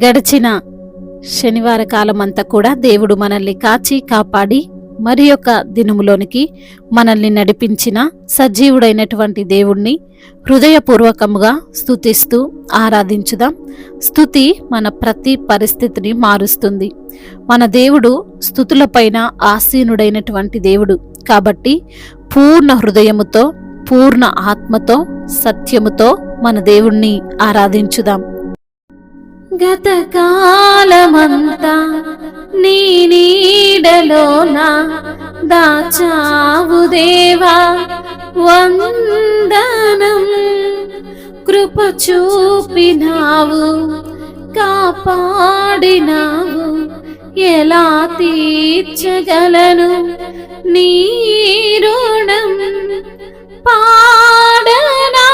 గడిచిన శనివార కాలమంతా కూడా దేవుడు మనల్ని కాచి కాపాడి మరి యొక్క దినములోనికి మనల్ని నడిపించిన సజీవుడైనటువంటి దేవుణ్ణి హృదయపూర్వకముగా స్తుతిస్తూ ఆరాధించుదాం. స్తుతి మన ప్రతి పరిస్థితిని మారుస్తుంది. మన దేవుడు స్తుతులపైన ఆసీనుడైనటువంటి దేవుడు కాబట్టి పూర్ణ హృదయముతో, పూర్ణ ఆత్మతో, సత్యముతో మన దేవుణ్ణి ఆరాధించుదాం. గతకాలమంతా నీ నీడలోన దాచావు దేవా, వందనం. కృప చూపినావు, కాపాడినావు, ఎలా తీర్చగలను నీ రుణం? పాడనా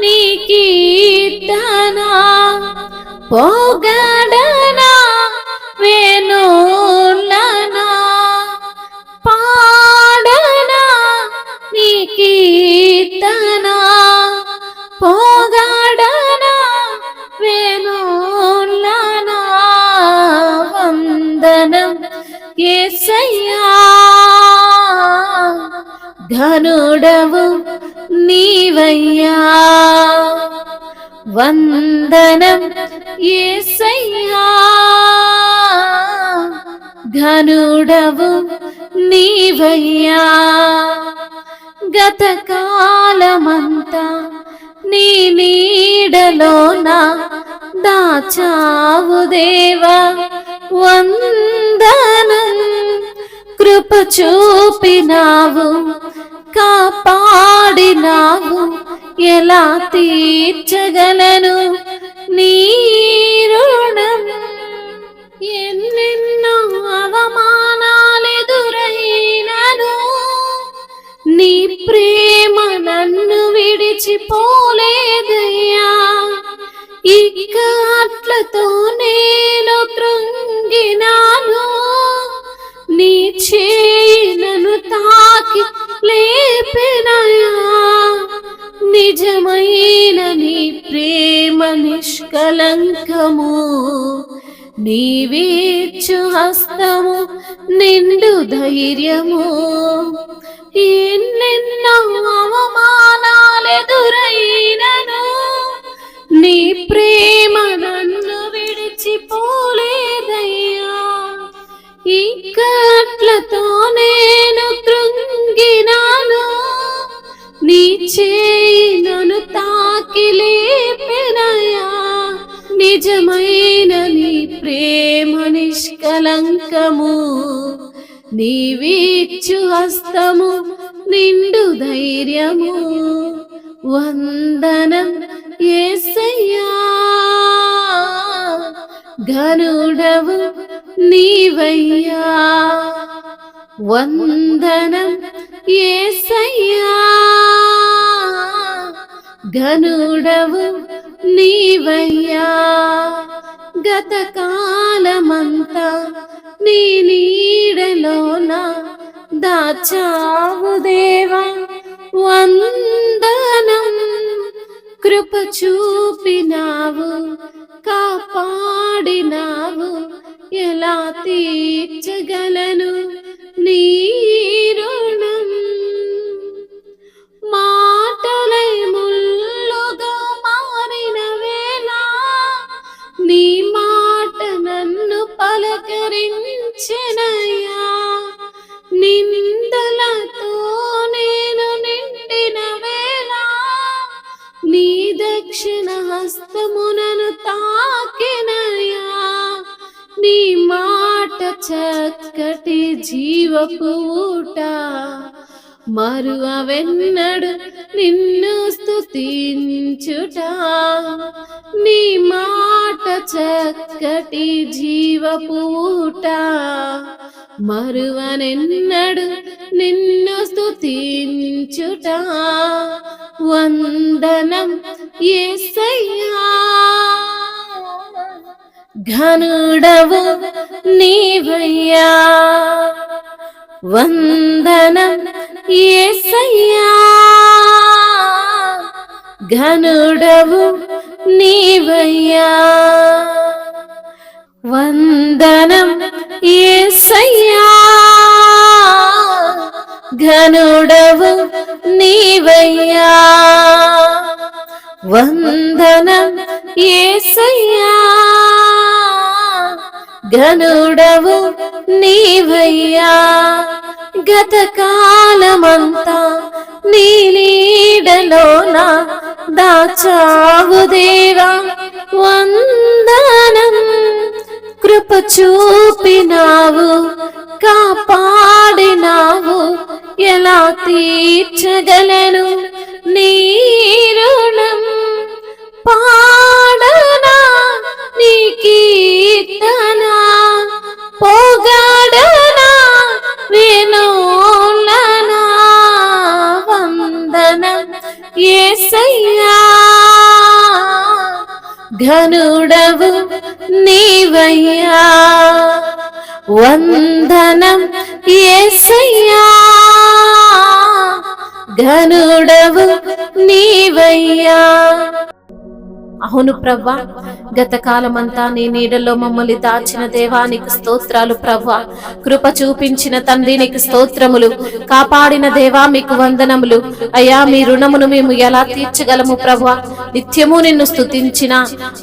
నీ కీర్తనా, పొగడనా వేణులనా, పాడనా నీ కీర్తనా, పొగడనా వేణులనా. వందనం యేసయ్యా, ఘనుడవు నీవయ్యా. వందనం యేసయ్యా, ఘనుడవు నీవయ్యా. గతకాలమంతా నీ నీడలోన దాచావు దేవా, వందనం. కృప చూపినావు, కాపాడినావు, ఎలా తీర్చగలను నీ రుణం? ఎన్నెన్నో అవమానాలెదురైనను నీ ప్రేమ నన్ను విడిచిపోలేదయ్యా. ఇక్కట్లతో నేను కృంగినాను, నీ చేయి నన్ను తాకి లేపెనయా. నిజమైన నీ ప్రేమ నిష్కలంకము, నీవేచ్చు హస్తము నిండు ధైర్యము. ఎన్నెన్నో అవమానాలెదురైనను నీ ప్రేమ నన్ను విడిచిపోలేదయ్యా. ఇక్కట్లతో నేను కృంగినాను, నీ చేయి నన్ను తాకి లేపెనయా. నిజమైన నీ ప్రేమ నిష్కలంకము, నీవిచ్చు హస్తము నిండు ధైర్యము. వందనం యేసయ్యా, ఘనుడవు నీవయ్యా. వందనం యేసయ్యా, ఘనుడవు నీవయ్యా. గతకాలమంతా నీ నీడలోన దాచావు దేవా, వందనం. కృప చూపినావు, కాపాడినావు, ఎలా తీర్చగలను నీ రుణం? మాటలై ముల్లుగా మారిన వేళ నీ మాట నన్ను పలకరించెనయ్యా. నిందలతో నేను నిండిన వేళ నీ దక్షిణ హస్తమునను తాకినయ్యా. నీ మాట చక్కటి జీవపు ఊట, మరువెన్నడు నిన్ను స్తుతించుట. నీ మాట చక్కటి జీవపు ఊట, మరువెన్నడు నిన్ను స్తుతించుట. వందనం యేసయ్యా, ఘనుడవు నీవయ్యా. వందనం యేసయ్యా, ఘనుడవు నీవయ్యా. వందనం యేసయ్యా, ఘనుడవు నీవయ్యా. వందనం యేసయ్యా, ఘనుడవు నీవయ్యా. గతకాలమంతా నీ నీడలోన దాచావు దేవా, వందనం. కృప చూపినావు, కాపాడినావు, ఎలా తీర్చగలను నీ రుణం. పాడనా నీ కీర్తన, పొగడనా వినులనా. వందనం యేసయ్యా, ఘనుడవు నీవయ్యా. వందనం యేసయ్యా, ఘనుడవు నీవయ్యా. అవును ప్రవ్వా, గతకాలమంతా నీ నీడలో మమ్మల్ని దాచిన దేవానికి స్తోత్రాలు ప్రవ్వా. కృప చూపించిన తండ్రి నీకు స్తోత్రములు, కాపాడిన దేవా మీకు వందనములు. అయ్యా, మీ రుణమును మేము ఎలా తీర్చగలము ప్రవ్వా? నిత్యము నిన్ను స్తుతించిన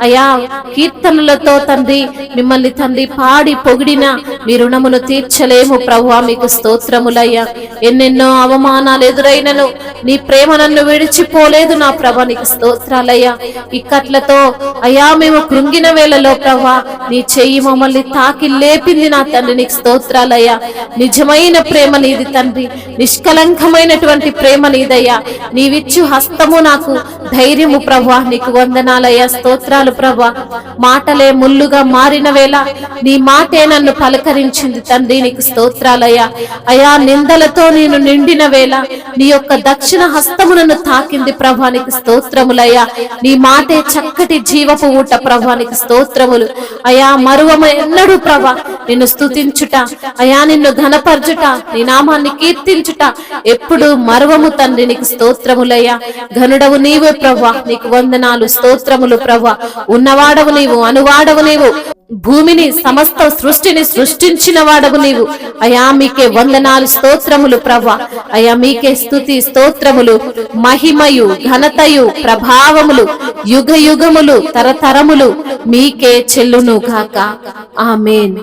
అయ్యా కీర్తనలతో తండ్రి మిమ్మల్ని తండ్రి పాడి పొగిడిన మీ రుణమును తీర్చలేము ప్రవ్వా. మీకు స్తోత్రములయ్యా. ఎన్నెన్నో అవమానాలు ఎదురైనను నీ ప్రేమ నన్ను విడిచిపోలేదు నా ప్రభా, నీకు స్తోత్రాలయ్యా. ఇక్కట్లతో అయ్యా మేము కృంగిన వేళలో ప్రభా నీ చెయ్యి మమ్మల్ని తాకి లేపింది నా తండ్రి, నీకు స్తోత్రాలయ్యా. నిజమైన ప్రేమ నీది తండ్రి, నిష్కలంకమైనటువంటి ప్రేమ నీదయ్యా. నీవిచ్చు హస్తము నాకు ధైర్యము ప్రభా, నీకు వందనాలయ్యా. స్తోత్రాలు ప్రభా. మాటలే ముల్లుగా మారిన వేళ నీ మాటే నన్ను పలకరించింది తండ్రి, నీకు స్తోత్రాలయ్యా. అయా నిందలతో నేను నిండిన వేళ నీ యొక్క దక్షిణ హస్తము నన్ను తాకింది ప్రభా, నీకు స్తోత్రములయ్యా. నీ మాటే చక్కటి జీవపు ఊట ప్రభా, నీకు స్తోత్రములు అయా. మరువము ఎన్నడూ ప్రభా నిన్ను స్తుతించుట అయా, నిన్ను ఘనపరచుట, నీ నామాన్ని కీర్తించుట ఎప్పుడు మరువము తండ్రి, నీకు స్తోత్రములయ్యా. ఘనుడవు నీవే ప్రభా, నీకు వందనాలు స్తోత్రములు ప్రభా. ఉన్నవాడవు నీవు, అనువాడవు నీవు, భూమిని సమస్త సృష్టిని సృష్టించిన వాడవు నీవు అయా. మీకే వందనాలు స్తోత్రములు ప్రభా. అయా మీకే స్తుతి స్తోత్రములు, మహిమయు ఘనతయు ప్రభావములు యుగ యుగములు తరతరములు మీకే చెల్లును గాక. ఆమేన్.